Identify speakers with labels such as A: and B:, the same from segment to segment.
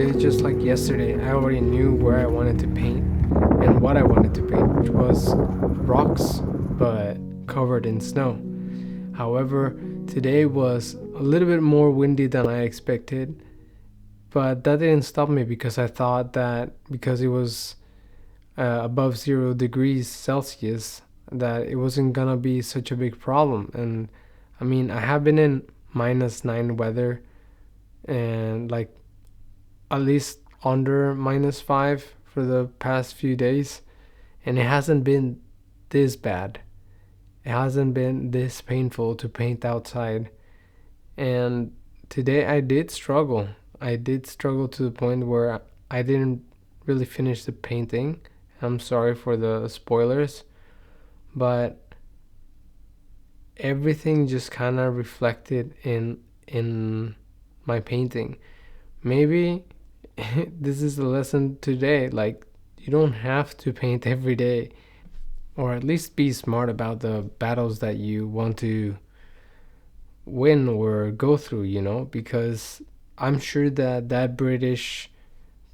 A: today just like yesterday. I already knew where I wanted to paint and what I wanted to paint, which was rocks but covered in snow. However, today was a little bit more windy than I expected, but that didn't stop me because I thought that because it was above 0 degrees Celsius, that it wasn't gonna be such a big problem. And I mean, I have been in -9 weather and like at least under -5 for the past few days, and it hasn't been this bad. It hasn't been this painful to paint outside. And today I did struggle. I did struggle to the point where I didn't really finish the painting. I'm sorry for the spoilers, but everything just kind of reflected in my painting. Maybe this is the lesson today. Like, you don't have to paint every day, or at least be smart about the battles that you want to win or go through, because I'm sure that that British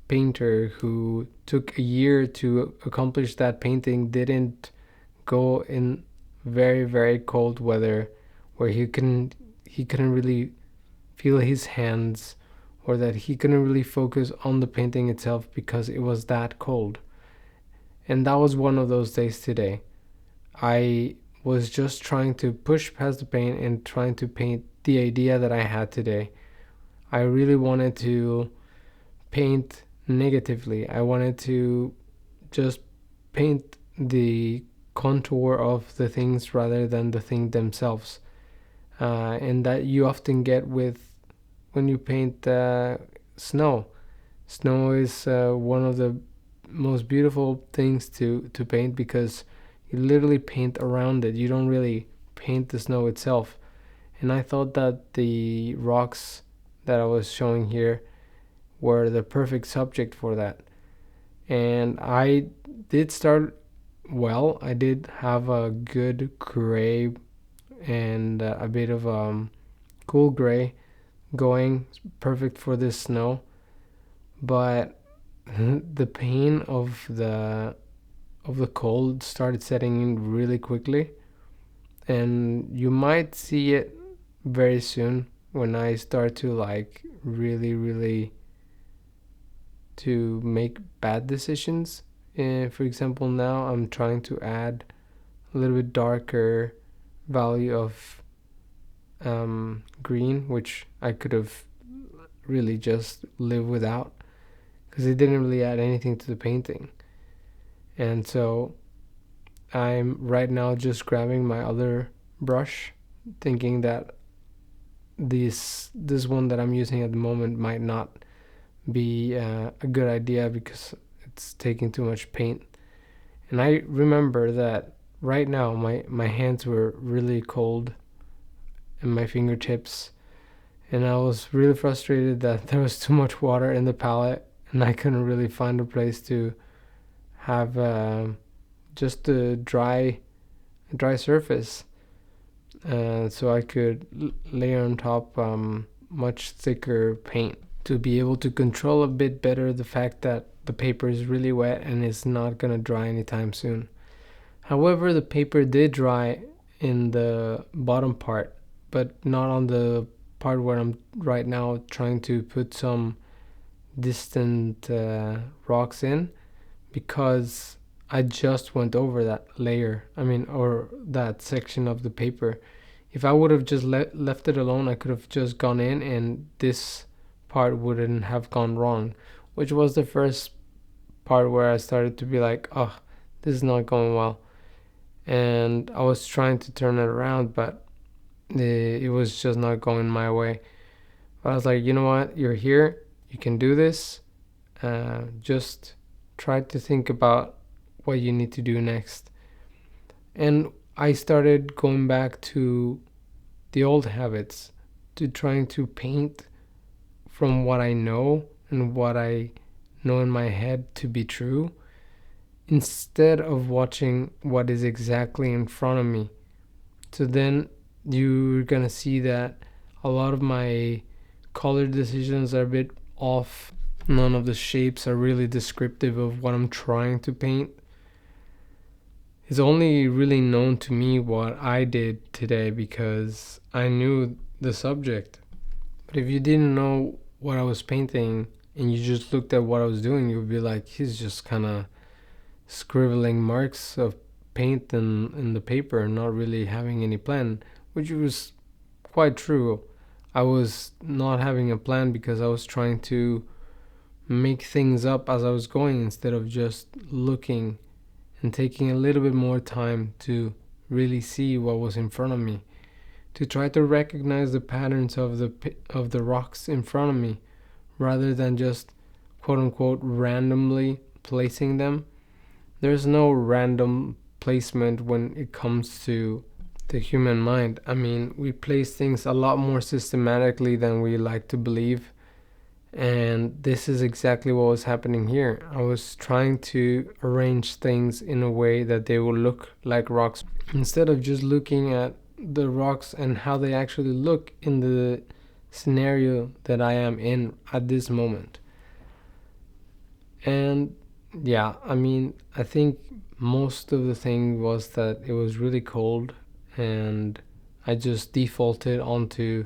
A: painter who took a year to accomplish that painting didn't go in very, very cold weather where he couldn't really feel his hands, or that he couldn't really focus on the painting itself because it was that cold. And that was one of those days today. I was just trying to push past the pain and trying to paint the idea that I had today. I really wanted to paint negatively. I wanted to just paint the contour of the things rather than the thing themselves. And that you often get with when you paint snow. Snow is one of the most beautiful things to paint because you literally paint around it. You don't really paint the snow itself. And I thought that the rocks that I was showing here were the perfect subject for that. And I did start well. I did have a good gray and a bit of cool gray going, perfect for this snow. But the pain of the cold started setting in really quickly, and you might see it very soon when I start to like really to make bad decisions. For example, now I'm trying to add a little bit darker value of green, which I could have really just lived without because it didn't really add anything to the painting. And so I'm right now just grabbing my other brush, thinking that this one that I'm using at the moment might not be a good idea because it's taking too much paint. And I remember that right now my hands were really cold and my fingertips, and I was really frustrated that there was too much water in the palette and I couldn't really find a place to have just a dry surface, so I could layer on top much thicker paint to be able to control a bit better the fact that the paper is really wet and it's not gonna dry anytime soon. However, the paper did dry in the bottom part, but not on the part where I'm right now trying to put some distant rocks in, because I just went over that layer, or that section of the paper. If I would have just left it alone, I could have just gone in and this part wouldn't have gone wrong, which was the first part where I started to be like, oh, this is not going well. And I was trying to turn it around, but it was just not going my way. But I was like, you know what, you're here, you can do this. Just try to think about what you need to do next. And I started going back to the old habits, to trying to paint from what I know and what I know in my head to be true, instead of watching what is exactly in front of me. So then you're gonna see that a lot of my color decisions are a bit off, None of the shapes are really descriptive of what I'm trying to paint. It's only really known to me what I did today because I knew the subject. But if you didn't know what I was painting and you just looked at what I was doing, you would be like, he's just kind of scribbling marks of paint in the paper, not really having any plan, which was quite true. I was not having a plan because I was trying to make things up as I was going instead of just looking and taking a little bit more time to really see what was in front of me, to try to recognize the patterns of the rocks in front of me rather than just quote unquote randomly placing them. There's no random placement when it comes to the human mind. I mean, we place things a lot more systematically than we like to believe. And this is exactly what was happening here. I was trying to arrange things in a way that they will look like rocks instead of just looking at the rocks and how they actually look in the scenario that I am in at this moment. And yeah, I mean, I think most of the thing was that it was really cold and I just defaulted onto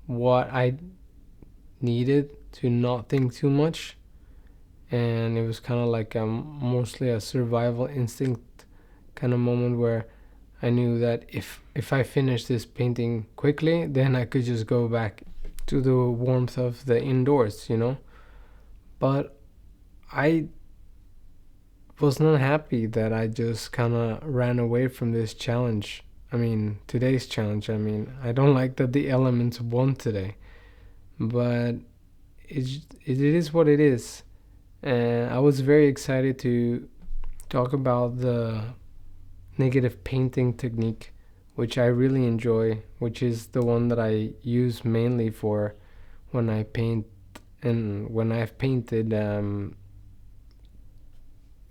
A: what I needed to not think too much, and it was kind of like mostly a survival instinct kind of moment where I knew that if I finished this painting quickly, then I could just go back to the warmth of the indoors, But I was not happy that I just kind of ran away from this challenge. I mean, today's challenge. I mean, I don't like that the elements won today, but it is what it is. And I was very excited to talk about the negative painting technique, which I really enjoy, which is the one that I use mainly for when I paint and when I've painted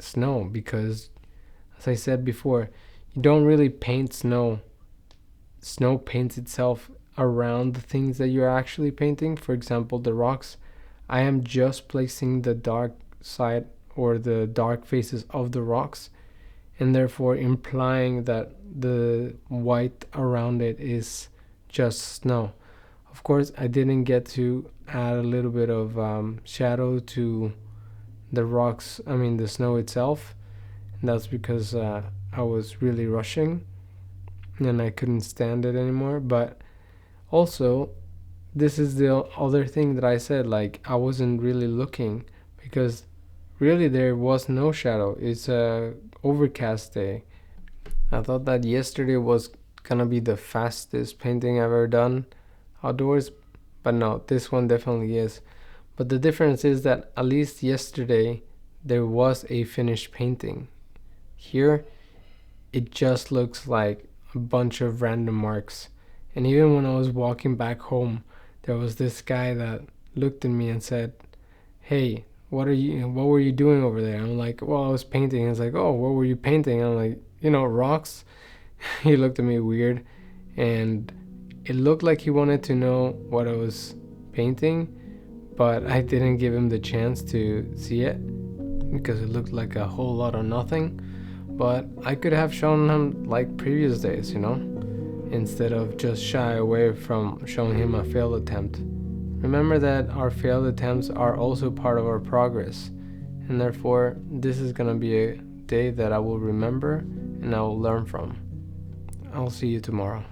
A: snow, because as I said before, you don't really paint snow. Snow paints itself around the things that you're actually painting. For example, the rocks. I am just placing the dark side or the dark faces of the rocks, and therefore implying that the white around it is just snow. Of course, I didn't get to add a little bit of shadow to the rocks, I mean the snow itself, and that's because I was really rushing and I couldn't stand it anymore. But also, this is the other thing that I said, like I wasn't really looking because really there was no shadow. It's a overcast day. I thought that yesterday was gonna be the fastest painting I've ever done outdoors, but no, this one definitely is. But the difference is that at least yesterday there was a finished painting. Here it just looks like a bunch of random marks. And even when I was walking back home, there was this guy that looked at me and said, "Hey, what were you doing over there?" I'm like, "Well, I was painting." He's like, "Oh, what were you painting?" I'm like, "Rocks." He looked at me weird, and it looked like he wanted to know what I was painting, but I didn't give him the chance to see it because it looked like a whole lot of nothing. But I could have shown him like previous days, instead of just shy away from showing him a failed attempt. Remember that our failed attempts are also part of our progress, and therefore this is gonna be a day that I will remember and I will learn from. I'll see you tomorrow.